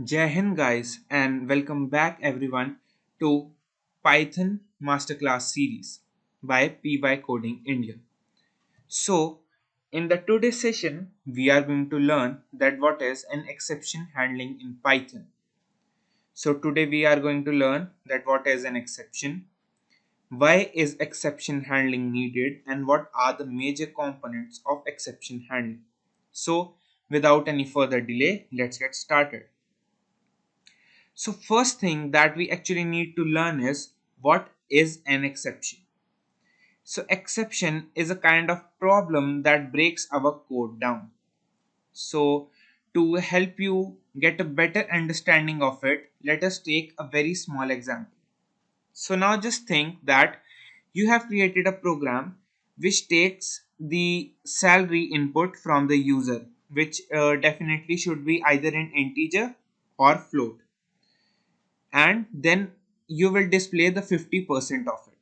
Jai Hind guys, and welcome back everyone to Python Masterclass series by PY Coding India. So, in the today's session, we are going to learn that what is an exception handling in Python. So today we are going to learn that what is an exception, why is exception handling needed, and what are the major components of exception handling. So, without any further delay, let's get started. So first thing that we actually need to learn is what is an exception. So exception is a kind of problem that breaks our code down. So to help you get a better understanding of it, let us take a very small example. So now just think that you have created a program which takes the salary input from the user, which definitely should be either an integer or float, and then you will display the 50% of it.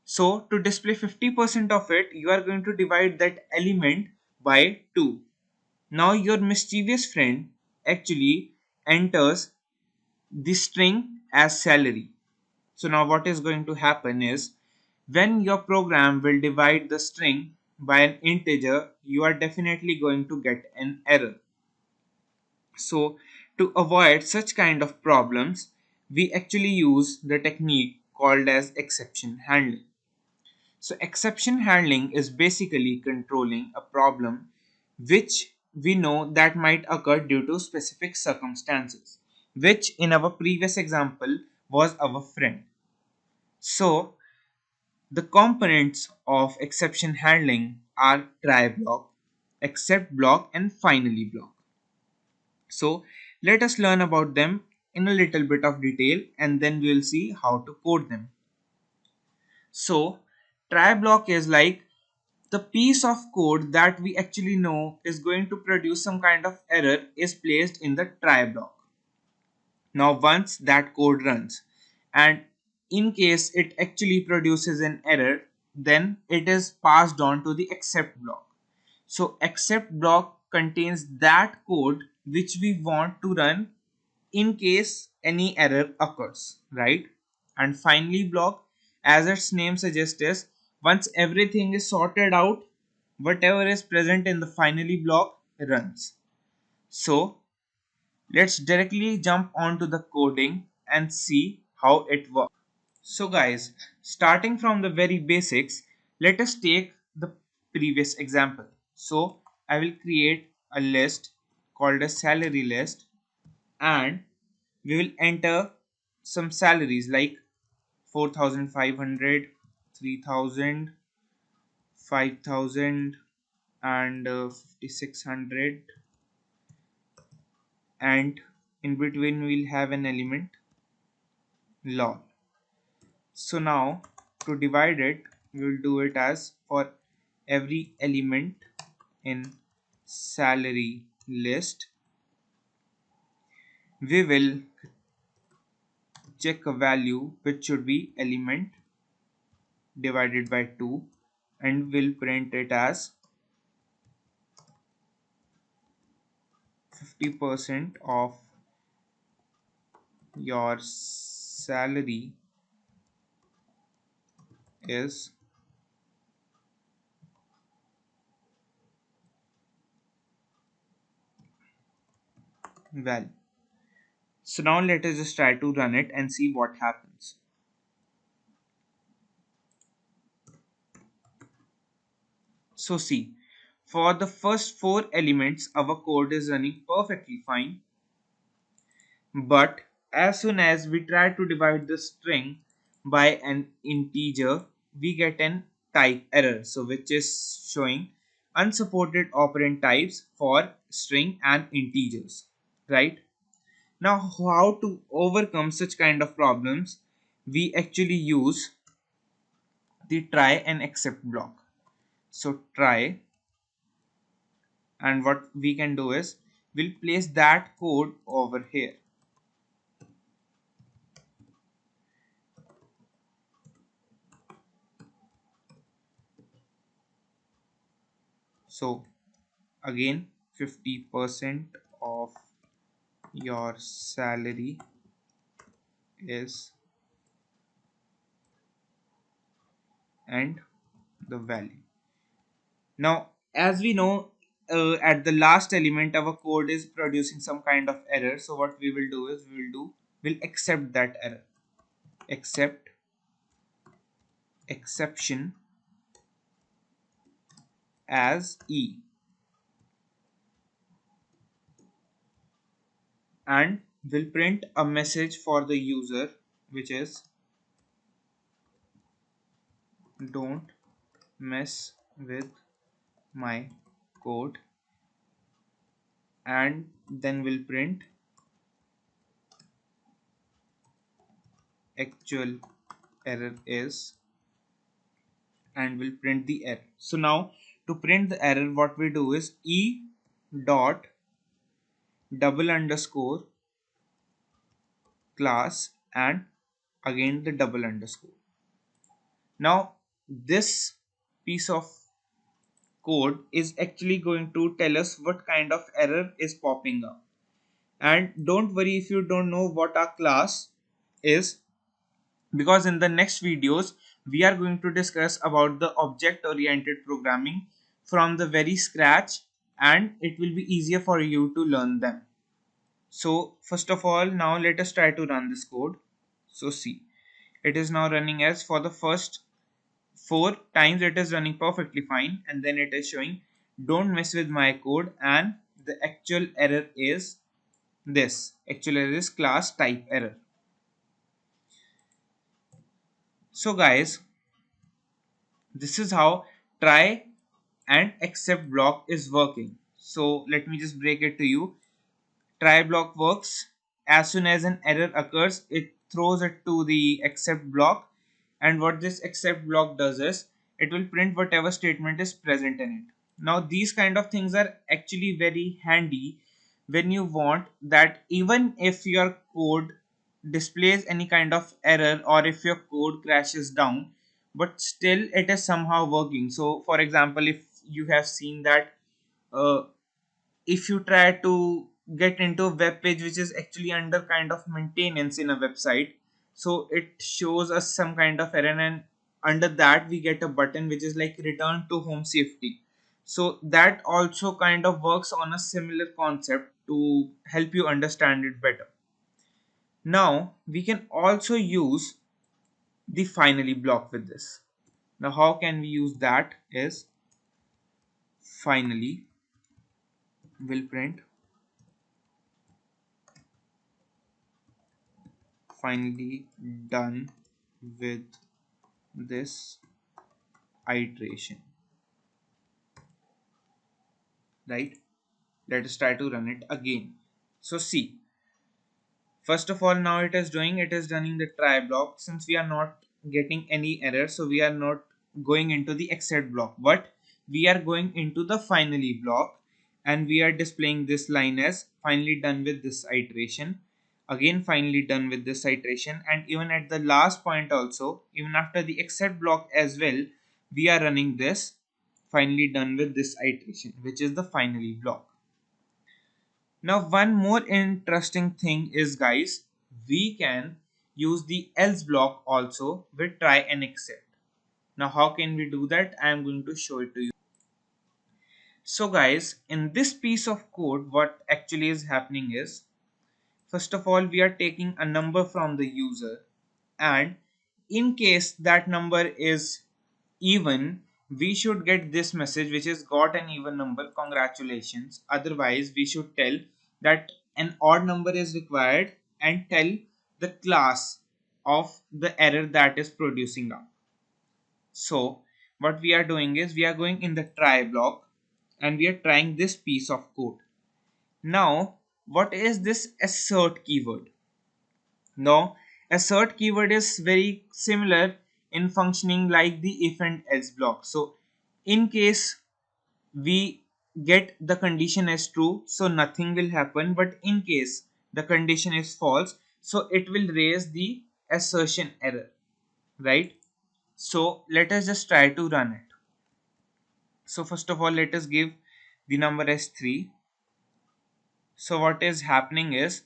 So to display 50% of it, you are going to divide that element by 2. Now your mischievous friend actually enters the string as salary. So now what is going to happen is, when your program will divide the string by an integer, you are definitely going to get an error. So to avoid such kind of problems, we actually use the technique called as exception handling. So exception handling is basically controlling a problem which we know that might occur due to specific circumstances, which in our previous example was our friend. So the components of exception handling are try block, except block, and finally block. So let us learn about them in a little bit of detail, and then we will see how to code them. So try block is like the piece of code that we actually know is going to produce some kind of error is placed in the try block. Now once that code runs, and in case it actually produces an error, then it is passed on to the except block. So except block contains that code which we want to run in case any error occurs, right? And finally block, as its name suggests, is once everything is sorted out, whatever is present in the finally block runs. So let's directly jump onto the coding and see how it works. So guys, starting from the very basics, let us take the previous example. So I will create a list called a salary list, and we will enter some salaries like 4,500, 3,000, 5,000, and 5,600, and in between we'll have an element lol. So now to divide it, we will do it as for every element in salary list, we will check a value which should be element divided by 2, and will print it as 50% of your salary is value. So now let us just try to run it and see what happens. So see, for the first 4 elements our code is running perfectly fine, but as soon as we try to divide the string by an integer, we get an type error, so which is showing unsupported operand types for string and integers, right? Now how to overcome such kind of problems, we actually use the try and except block. So try, and what we can do is we'll place that code over here. So again, 50% of your salary is, and the value. Now, as we know, at the last element, our code is producing some kind of error. So what we will do is we'll accept that error. Accept exception as E, and will print a message for the user, which is don't mess with my code, and then we'll print actual error is, and we'll print the error. So now to print the error, what we do is E dot double underscore class, and again the double underscore. Now this piece of code is actually going to tell us what kind of error is popping up. And don't worry if you don't know what our class is, because in the next videos we are going to discuss about the object oriented programming from the very scratch, and it will be easier for you to learn them. So first of all, now let us try to run this code. So see, it is now running. As for the first 4 times it is running perfectly fine, and then it is showing don't mess with my code, and the actual error is this. Actual error is class type error. So guys, this is how try and except block is working. So let me just break it to you. Try block works as soon as an error occurs, it throws it to the except block, and what this except block does is it will print whatever statement is present in it. Now these kind of things are actually very handy when you want that even if your code displays any kind of error, or if your code crashes down, but still it is somehow working. So for example, if you have seen that uh, if you try to get into a web page which is actually under kind of maintenance in a website, so it shows us some kind of error, and under that we get a button which is like return to home safety. So that also kind of works on a similar concept to help you understand it better. Now we can also use the finally block with this. Now how can we use that is finally will print finally done with this iteration, right? Let us try to run it again. So see, first of all, now it is running the try block. Since we are not getting any error, so we are not going into the exit block, but we are going into the finally block, and we are displaying this line as finally done with this iteration. Again finally done with this iteration, and even at the last point also, even after the exit block as well, we are running this finally done with this iteration, which is the finally block. Now one more interesting thing is, guys, we can use the else block also with try and except. Now how can we do that? I am going to show it to you. So guys, in this piece of code, what actually is happening is, first of all, we are taking a number from the user, and in case that number is even, we should get this message which is got an even number, congratulations. Otherwise we should tell that an odd number is required, and tell the class of the error that is producing up. So what we are doing is we are going in the try block, and we are trying this piece of code. Now what is this assert keyword? Now, assert keyword is very similar in functioning like the if and else block. So, in case we get the condition as true, so nothing will happen. But in case the condition is false, so it will raise the assertion error, right? So, let us just try to run it. So first of all, let us give the number as 3. So what is happening is,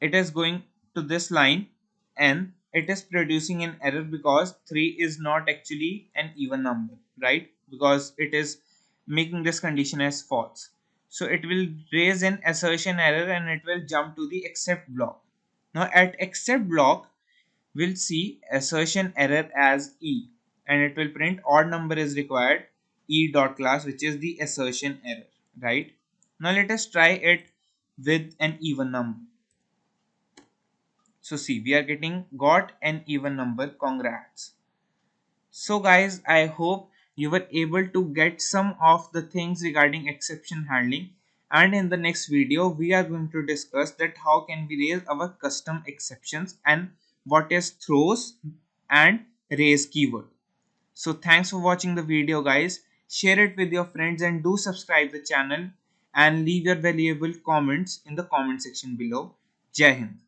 it is going to this line and it is producing an error because 3 is not actually an even number, right? Because it is making this condition as false. So it will raise an assertion error and it will jump to the except block. Now at except block, we'll see assertion error as E, and it will print odd number is required E dot class, which is the assertion error, right? Now let us try it with an even number. So see, we are got an even number. Congrats. So guys, I hope you were able to get some of the things regarding exception handling, and in the next video we are going to discuss that how can we raise our custom exceptions and what is throws and raise keyword. So thanks for watching the video guys. Share it with your friends and do subscribe the channel and leave your valuable comments in the comment section below. Jai Hind.